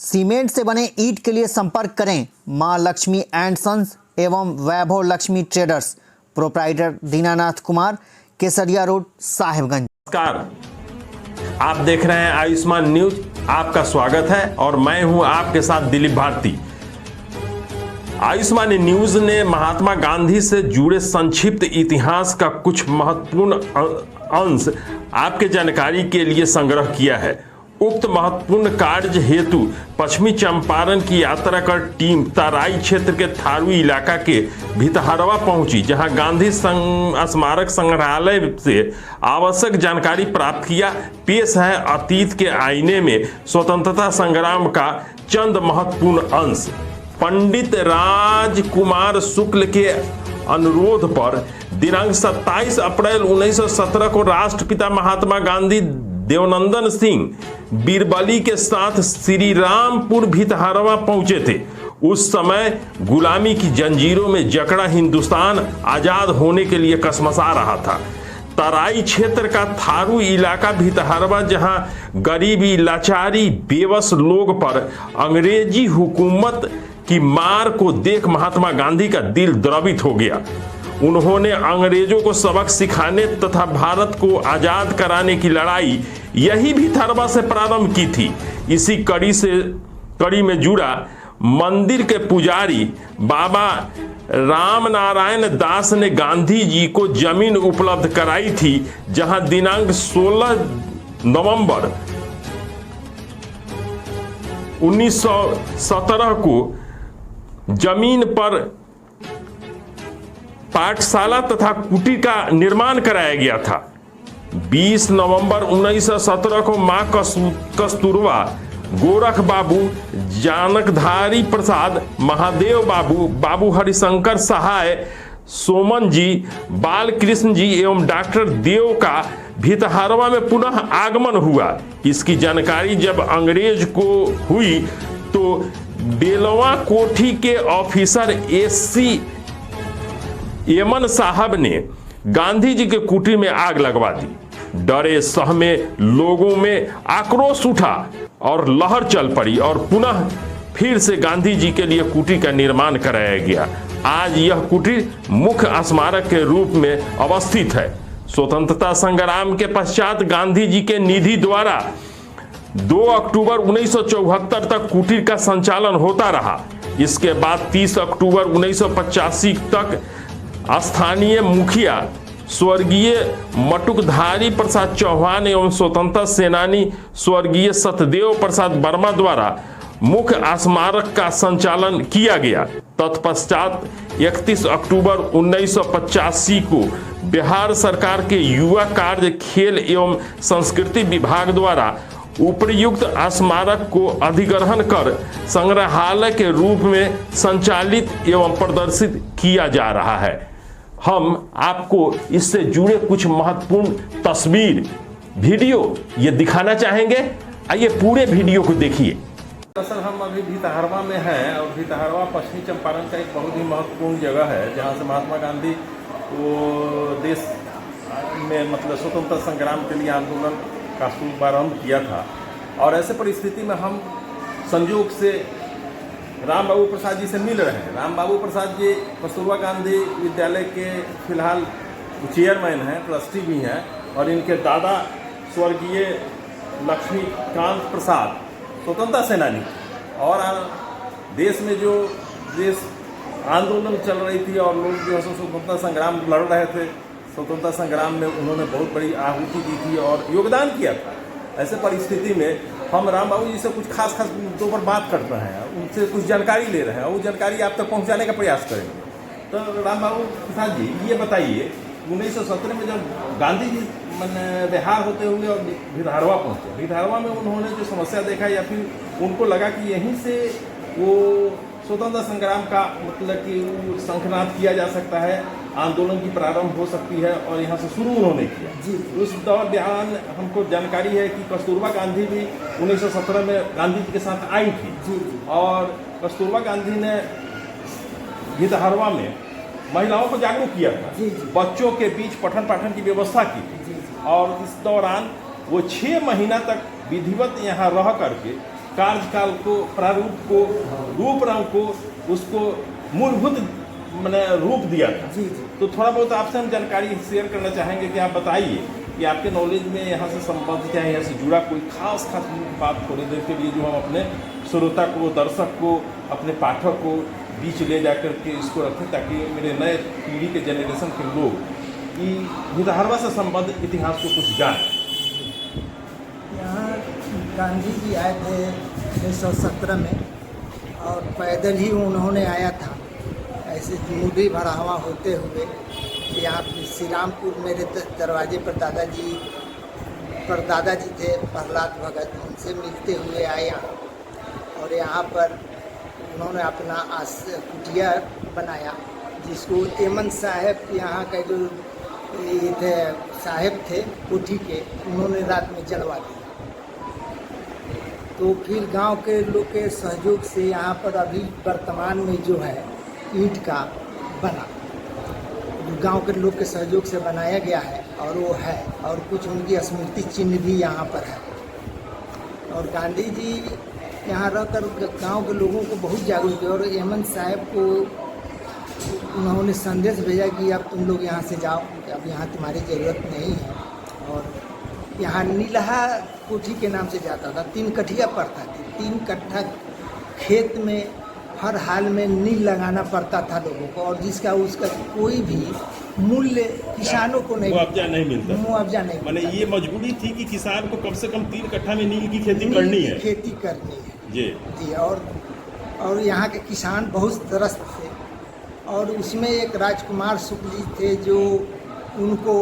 Cement से बने ईंट के लिए संपर्क करें मां लक्ष्मी एंड सन्स एवं वैभव लक्ष्मी ट्रेडर्स, प्रोप्राइटर दीनानाथ कुमार, केसरिया रोड, साहिबगंज। नमस्कार, आप देख रहे हैं आयुष्मान न्यूज। आपका स्वागत है और मैं हूं आपके साथ दिलीप भारती। आयुष्मान न्यूज ने महात्मा गांधी से जुड़े संक्षिप्त इतिहास का कुछ महत्वपूर्ण अंश आपके जानकारी के लिए संग्रह किया है। उक्त महत्वपूर्ण कार्य हेतु पश्चिमी चंपारण की यात्रा कर टीम तराई क्षेत्र के थारू इलाका के भितहरवा पहुंची, जहां गांधी स्मारक संग्रहालय से आवश्यक जानकारी प्राप्त किया। पेश है अतीत के आईने में स्वतंत्रता संग्राम का चंद महत्वपूर्ण अंश। पंडित राजकुमार शुक्ल के अनुरोध पर दिनांक 27 अप्रैल 1917 को राष्ट्रपिता महात्मा गांधी देवनंदन सिंह बीरबली के साथ श्री रामपुर भितहरवा पहुंचे थे। उस समय गुलामी की जंजीरों में जकड़ा हिंदुस्तान आजाद होने के लिए कसमसा रहा था। तराई क्षेत्र का थारू इलाका भितहरवा, जहां गरीबी, लाचारी, बेबस लोग पर अंग्रेजी हुकूमत की मार को देख महात्मा गांधी का दिल द्रवित हो गया। उन्होंने अंग्रेजों को सबक सिखाने तथा भारत को आजाद कराने की लड़ाई यही भितहरवा से प्रारंभ की थी। इसी कड़ी में जुड़ा मंदिर के पुजारी बाबा रामनारायण दास ने गांधी जी को जमीन उपलब्ध कराई थी, जहां दिनांक 16 नवंबर 1917 को जमीन पर पाठशाला तथा कुटीर का निर्माण कराया गया था। 20 नवंबर 1917 को मां कस्तूरबा, गोरख बाबू, जानकधारी प्रसाद, महादेव बाबू, बाबू हरिशंकर सहाय, सोमन जी, बालकृष्ण जी एवं डॉक्टर देव का भितहरवा में पुनः आगमन हुआ। इसकी जानकारी जब अंग्रेज को हुई तो बेलवा कोठी के ऑफिसर एससी एमन साहब ने गांधी जी के कुटीर में आग लगवा दी। डरे सहमे लोगों में आक्रोश उठा और लहर चल पड़ी और पुनः फिर से गांधी जी के लिए कुटीर का निर्माण कराया गया। आज यह कुटीर मुख्य स्मारक के रूप में अवस्थित है। स्वतंत्रता संग्राम के पश्चात गांधी जी के निधि द्वारा 2 अक्टूबर 1974 तक कुटीर का संचालन होता रहा। इसके बाद 30 अक्टूबर 1985 तक स्थानीय मुखिया स्वर्गीय मटुकधारी प्रसाद चौहान एवं स्वतंत्रता सेनानी स्वर्गीय सतदेव प्रसाद वर्मा द्वारा मुख्य स्मारक का संचालन किया गया। तत्पश्चात 31 अक्टूबर 1985 को बिहार सरकार के युवा कार्य, खेल एवं संस्कृति विभाग द्वारा उपयुक्त स्मारक को अधिग्रहण कर संग्रहालय के रूप में संचालित एवं प्रदर्शित किया जा रहा है। हम आपको इससे जुड़े कुछ महत्वपूर्ण तस्वीर, वीडियो ये दिखाना चाहेंगे। आइए पूरे वीडियो को देखिए। दरअसल हम अभी भितहरवा में हैं और भितहरवा पश्चिमी चंपारण का एक बहुत ही महत्वपूर्ण जगह है, जहाँ से महात्मा गांधी वो देश में मतलब स्वतंत्रता संग्राम के लिए आंदोलन का शुभारंभ किया था। और ऐसे परिस्थिति में हम संयोग से राम बाबू प्रसाद जी से मिल रहे हैं। राम बाबू प्रसाद जी कस्तूरबा गांधी विद्यालय के फिलहाल चेयरमैन हैं, ट्रस्टी भी हैं, और इनके दादा स्वर्गीय लक्ष्मीकांत प्रसाद स्वतंत्रता सेनानी। और देश में जो देश आंदोलन चल रही थी और लोग जो है स्वतंत्रता संग्राम लड़ रहे थे, स्वतंत्रता संग्राम में उन्होंने बहुत बड़ी आहुति दी थी और योगदान किया था। ऐसे परिस्थिति में हम राम बाबू जी से कुछ खास मुद्दों पर बात करते हैं, उनसे कुछ जानकारी ले रहे हैं और वो जानकारी आप तक पहुंचाने का प्रयास करेंगे। तो राम बाबू प्रसाद जी, ये बताइए 1917 में जब गांधी जी बिहार होते हुए और भितहरवा पहुँचे, भितहरवा में उन्होंने जो समस्या देखा या फिर उनको लगा कि यहीं से वो स्वतंत्रता संग्राम का मतलब कि शंखनाद किया जा सकता है, आंदोलन की प्रारंभ हो सकती है, और यहाँ से शुरू उन्होंने किया जी। उस दौरान हमको जानकारी है कि कस्तूरबा गांधी भी 1917 में गांधी जी के साथ आई थी जी। और कस्तूरबा गांधी ने भितहरवा में महिलाओं को जागरूक किया था जी। बच्चों के बीच पठन पाठन की व्यवस्था की थी। और इस दौरान वो 6 महीना तक विधिवत यहाँ रह करके कार्यकाल को, प्रारूप को, रूप रंग को, उसको मूलभूत मैंने रूप दिया था। जी जी। तो थोड़ा बहुत आपसे हम जानकारी शेयर करना चाहेंगे कि आप बताइए कि आपके नॉलेज में यहाँ से संबंधित या यहाँ से जुड़ा कोई खास बात थोड़ी देर के लिए जो हम अपने श्रोता को, दर्शक को, अपने पाठक को बीच ले जा कर के इसको रखें, ताकि मेरे नए पीढ़ी के जनरेशन के लोग कि भितहरवा से संबंधित इतिहास को कुछ जाने। यहाँ गांधी जी आए थे 1917 में, और पैदल ही उन्होंने आया था, ऐसे मुड़ी भरावा होते हुए यहाँ श्री रामपुर मेरे दरवाजे पर दादाजी थे प्रहलाद भगत, उनसे मिलते हुए आए यहाँ, और यहाँ पर उन्होंने अपना कुटिया बनाया, जिसको एमन साहब यहाँ का जो ये थे साहब थे कोठी के, उन्होंने रात में जलवा दिया। तो फिर गांव के लोग के सहयोग से यहाँ पर अभी वर्तमान में जो है ईंट का बना, गांव के लोग के सहयोग से बनाया गया है, और वो है, और कुछ उनकी स्मृति चिन्ह भी यहाँ पर है। और गांधी जी यहाँ रहकर गांव के लोगों को बहुत जागरूक किया, और अहमद साहब को उन्होंने संदेश भेजा कि अब तुम लोग यहाँ से जाओ, अब यहाँ तुम्हारी ज़रूरत नहीं है। और यहाँ नीलहा कोठी के नाम से जाता था, 3 कठिया पड़ता थी, 3 कट्ठा खेत में हर हाल में नील लगाना पड़ता था लोगों को, और जिसका उसका कोई भी मूल्य किसानों को नहीं, मुआवजा नहीं मिलता, मुआवजा नहीं माने मिलता। ये मजबूरी थी कि किसान को कम से कम 3 कट्ठा में नील की खेती करनी है। खेती करनी है जी जी। और यहाँ के किसान बहुत त्रस्त थे, और उसमें एक राजकुमार शुक्ल जी थे जो उनको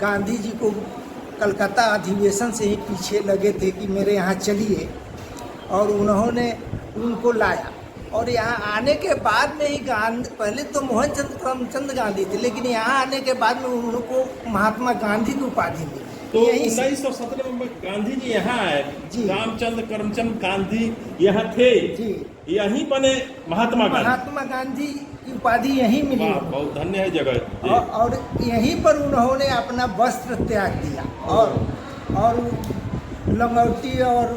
गांधी जी को कलकत्ता अधिवेशन से ही पीछे लगे थे कि मेरे यहाँ चलिए, और उन्होंने उनको लाया। और यहाँ आने के बाद में ही पहले तो मोहनचंद करमचंद गांधी थे, लेकिन यहाँ आने के बाद में उनको महात्मा गांधी की उपाधि मिली। तो यहीं से 1917 में गांधी जी यहाँ आए, जी। रामचंद्र करमचंद गांधी यहाँ थे जी, यहीं बने महात्मा गांधी। महात्मा गांधी की उपाधि यहीं मिली वाह, उनको। बहुत धन्य है जगह जी। और यहीं पर उन्होंने अपना वस्त्र त्याग दिया, और लंगोटी और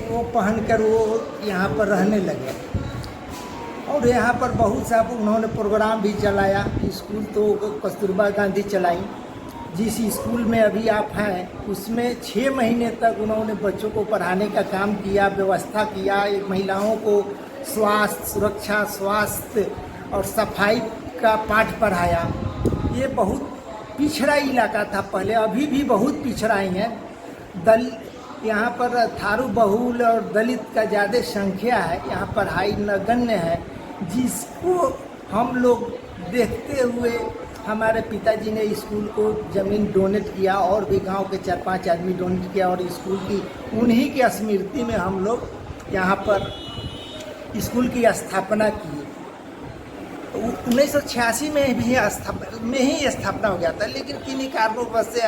वो पहनकर वो यहाँ पर रहने लगे। और यहाँ पर बहुत सा उन्होंने प्रोग्राम भी चलाया। स्कूल तो कस्तूरबा गांधी चलाई, जिस स्कूल में अभी आप हैं उसमें 6 महीने तक उन्होंने बच्चों को पढ़ाने का काम किया, व्यवस्था किया। एक महिलाओं को स्वास्थ्य, सुरक्षा, स्वास्थ्य और सफाई का पाठ पढ़ाया। ये बहुत पिछड़ा इलाका था पहले, अभी भी बहुत पिछड़ा ही है। यहाँ पर थारू बहुल और दलित का ज़्यादा संख्या है, यहाँ पढ़ाई नगण्य है, जिसको हम लोग देखते हुए हमारे पिताजी ने स्कूल को ज़मीन डोनेट किया, और भी गांव के 4-5 आदमी डोनेट किया, और स्कूल की उन्हीं की स्मृति में हम लोग यहाँ पर स्कूल की स्थापना की। 1986 में भी स्थापना हो गया था, लेकिन किन्हीं कारणों वजह से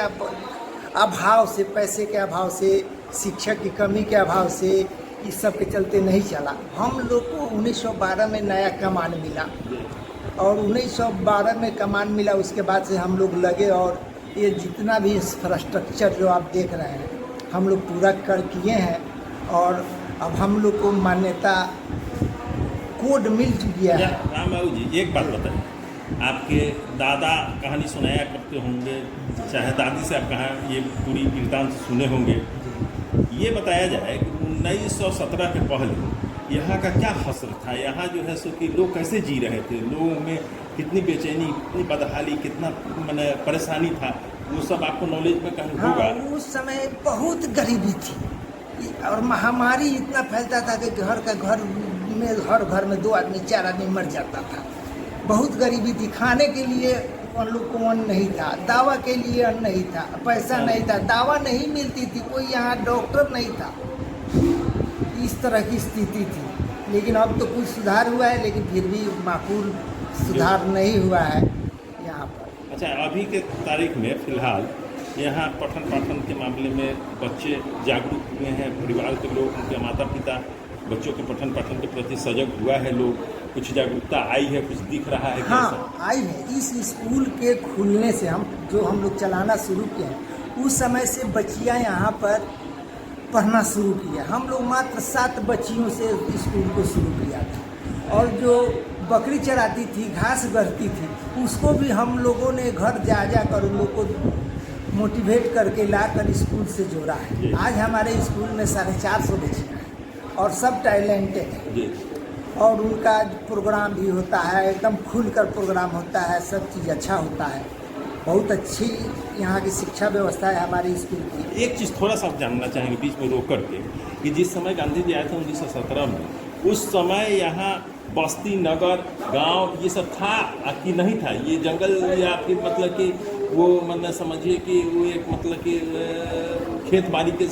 अभाव से, पैसे के अभाव से, शिक्षक की कमी के अभाव से, इस सब के चलते नहीं चला। हम लोग को 1912 में नया कमान मिला, और 1912 में कमान मिला, उसके बाद से हम लोग लगे, और ये जितना भी इंफ्रास्ट्रक्चर जो आप देख रहे हैं हम लोग पूरा कर किए हैं। और अब हम लोग को मान्यता कोड मिल चुकी है। राम बाबू जी, एक बात बताइए, आपके दादा कहानी सुनाया करते होंगे, चाहे दादी से आप कहाँ ये पूरी वृत्तांत सुने होंगे। ये बताया जाए कि 1917 के पहले यहाँ का क्या हसर था, यहाँ जो है सो कि लोग कैसे जी रहे थे, लोगों में कितनी बेचैनी, कितनी बदहाली, कितना मैंने परेशानी था, वो सब आपको नॉलेज में कहीं होगा। हाँ, उस समय बहुत गरीबी थी, और महामारी इतना फैलता था कि हर घर में 2 आदमी 4 आदमी मर जाता था। बहुत गरीबी थी, खाने के लिए उन लोग को अन्न नहीं था, दवा के लिए अन्न नहीं था, पैसा नहीं था, दवा नहीं मिलती थी, कोई यहाँ डॉक्टर नहीं था, इस तरह की स्थिति थी। लेकिन अब तो कुछ सुधार हुआ है, लेकिन फिर भी माकूल सुधार नहीं हुआ है यहाँ पर। अच्छा, अभी के तारीख में फिलहाल यहाँ पठन पाठन के मामले में बच्चे जागरूक हुए हैं, परिवार के लोग, उनके माता पिता बच्चों के पठन पाठन के प्रति सजग हुआ है, लोग कुछ जागरूकता आई है, कुछ दिख रहा है। हाँ, आई है। इस स्कूल के खुलने से हम लोग चलाना शुरू किए हैं, उस समय से बच्चियाँ यहाँ पर पढ़ना शुरू किया। हम लोग मात्र 7 बच्चियों से स्कूल को शुरू किया था, और जो बकरी चराती थी, घास गढ़ती थी, उसको भी हम लोगों ने घर जा कर उन लोग को मोटिवेट करके ला कर स्कूल से जोड़ा है। आज हमारे स्कूल में 450 बच्चियाँ हैं और सब टैलेंटेड हैं, और उनका प्रोग्राम भी होता है, एकदम खुलकर प्रोग्राम होता है, सब चीज़ अच्छा होता है। बहुत अच्छी यहाँ की शिक्षा व्यवस्था है हमारी स्कूल की। एक चीज़ थोड़ा सा जानना चाहेंगे बीच में रोक करके कि जिस समय गांधी जी आए थे 1917 में, उस समय यहाँ बस्ती, नगर, गांव ये सब था कि नहीं था? ये जंगल या फिर मतलब कि वो मतलब समझिए कि वो एक मतलब कि खेत बाड़ी के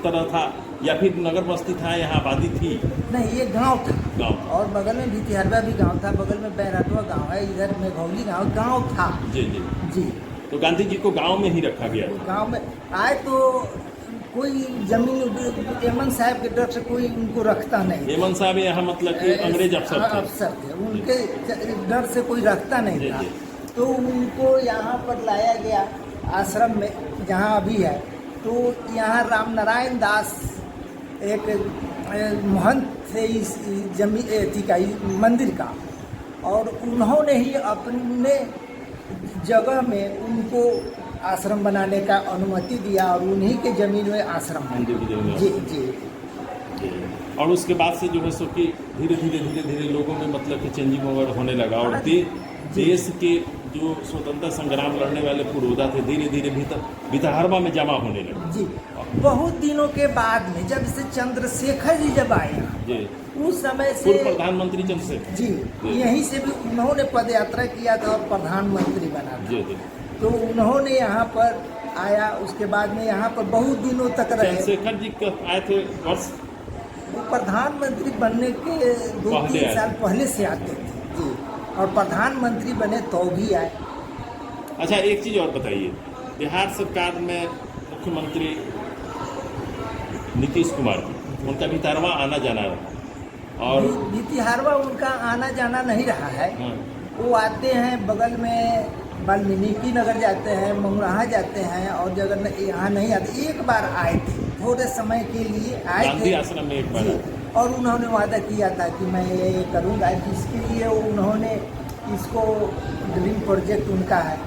तरह था, या फिर नगर बस्ती था, यहाँ आबादी थी? नहीं, ये गांव था। गांव। और बगल में भितिहरवा भी गांव था, बगल में बैराटवा गांव है, इधर मेघौली गांव था। जी जी जी। तो गांधी जी को गांव में ही रखा गया? गांव में आए तो कोई जमीन एमन साहब के डर से कोई उनको रखता नहीं। एमन साहब यहाँ मतलब कि अंग्रेज अफसर थे, उनके डर से कोई रखता नहीं था, तो उनको यहाँ पर लाया गया आश्रम में, जहाँ अभी है। तो यहाँ राम नारायण दास एक महंत थे इस जमीन का मंदिर का, और उन्होंने ही अपने जगह में उनको आश्रम बनाने का अनुमति दिया, और उन्हीं के जमीन में आश्रम बना। जी जी। और उसके बाद से जो है सो कि धीरे धीरे लोगों में मतलब कि चेंजिंग ओवर होने लगा, और देश के जो स्वतंत्रता संग्राम लड़ने वाले पुरोधा थे धीरे धीरे भितहरवा में जमा होने लगे। जी। बहुत दिनों के बाद में जब से चंद्रशेखर जी जब आए जी, उस समय से पूर्व प्रधानमंत्री चंद्रशेखर जी, यहीं से भी उन्होंने पद यात्रा किया था और प्रधानमंत्री बना था। जी। तो उन्होंने यहाँ पर आया, उसके बाद में यहाँ पर बहुत दिनों तक रहे। चंद्रशेखर जी कब आए थे? वर्ष वो प्रधानमंत्री बनने के 2-3 साल पहले से आते थे जी, और प्रधानमंत्री बने तो भी आए। अच्छा, एक चीज़ और बताइए, बिहार सरकार में मुख्यमंत्री नीतीश कुमार जी, उनका भितहरवा आना जाना रहा, और भितहरवा उनका आना जाना नहीं रहा है। वो आते हैं बगल में वाल्मीकि नगर जाते हैं, मंगुराहा जाते हैं, और जगह यहाँ नहीं आते। एक बार आए थे, थोड़े समय के लिए आए थे आश्रम में एक बार, और उन्होंने वादा किया था कि मैं ये करूँगा, जिसके लिए उन्होंने इसको ड्रीम प्रोजेक्ट उनका है,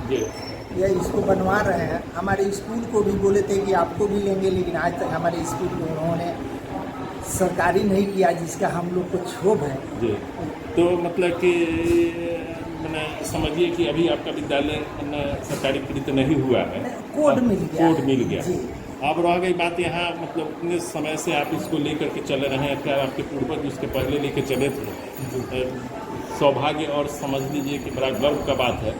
ये इसको बनवा रहे हैं। हमारे स्कूल को भी बोले थे कि आपको भी लेंगे, लेकिन आज तक हमारे स्कूल को उन्होंने सरकारी नहीं किया, जिसका हम लोग को क्षोभ है जी। तो मतलब कि मैंने समझिए कि अभी आपका विद्यालय सरकारी कृत नहीं हुआ है, कोड मिल गया जी। अब रह गई बात यहाँ, मतलब इतने समय से आप इसको लेकर के चले रहे हैं, क्या आपके पूर्वज उसके पहले लेके चले थे? सौभाग्य और समझ लीजिए कि बड़ा गर्व का बात है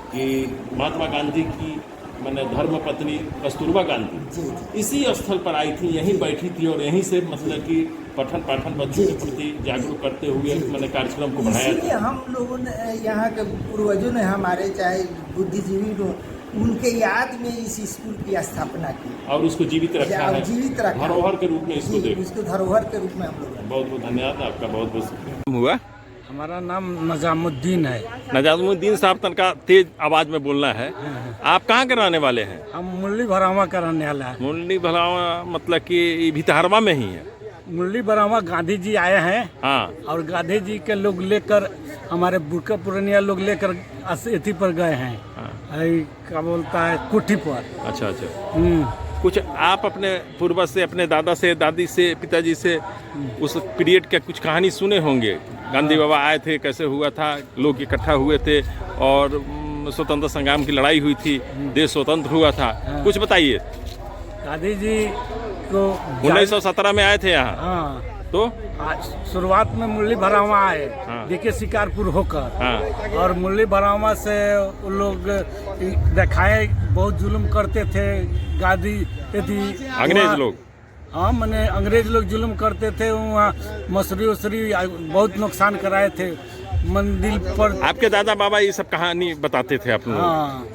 कि महात्मा गांधी की मैंने धर्मपत्नी कस्तूरबा गांधी इसी स्थल पर आई थी, यहीं बैठी थी, और यहीं से मतलब कि पठन पाठन बच्चों के प्रति जागरूक करते हुए मैंने कार्यक्रम को बढ़ाया था। हम लोगों ने, यहाँ के पूर्वजों ने हमारे, चाहे बुद्धिजीवी, उनके याद में इस स्कूल की स्थापना की और उसको जीवित रखा है, जीवित रखा, धरोहर के रूप में इसको देखो, इसको धरोहर के रूप में हम लोग। बहुत बहुत धन्यवाद आपका, बहुत बहुत शुक्रिया। हुआ हमारा नाम नजामुद्दीन है। नजामुद्दीन साहब, तनका तेज आवाज में बोलना है। आप कहाँ के रहने वाले हैं? हम मुरली भरावा का रहने वाला है। मुरली भरावा मतलब कि भितहरवा में ही है? मुरली भरावा गांधी जी आए हैं, हाँ, और गांधी जी के लोग लेकर, हमारे बुरका पुरानिया लोग लेकर अथी पर गए हैं, क्या बोलता है, कुटी पर। अच्छा अच्छा। कुछ आप अपने पूर्वज से, अपने दादा से, दादी से, पिताजी से उस पीरियड का कुछ कहानी सुने होंगे? गांधी बाबा आए थे, कैसे हुआ था, लोग इकट्ठा हुए थे और स्वतंत्रता संग्राम की लड़ाई हुई थी, देश स्वतंत्र हुआ था, कुछ बताइए। गांधी जी को 1917 में आए थे यहाँ। हाँ, तो शुरुआत में मुरली भरावा आए, देखिए शिकारपुर होकर, और मुरली भरावा से वो लोग दिखाए बहुत जुल्म करते थे गांधी, अंग्रेज लोग। हाँ, मैंने अंग्रेज लोग जुल्म करते थे, वहाँ मसूरी उसरी बहुत नुकसान कराए थे मंदिर पर। आपके दादा बाबा ये सब कहानी बताते थे आप लोग? हाँ।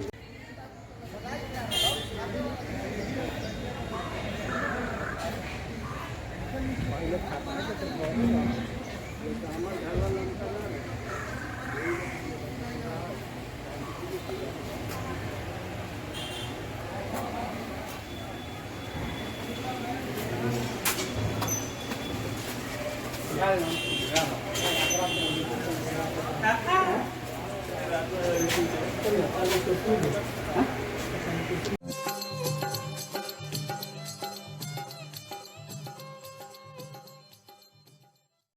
दिखाए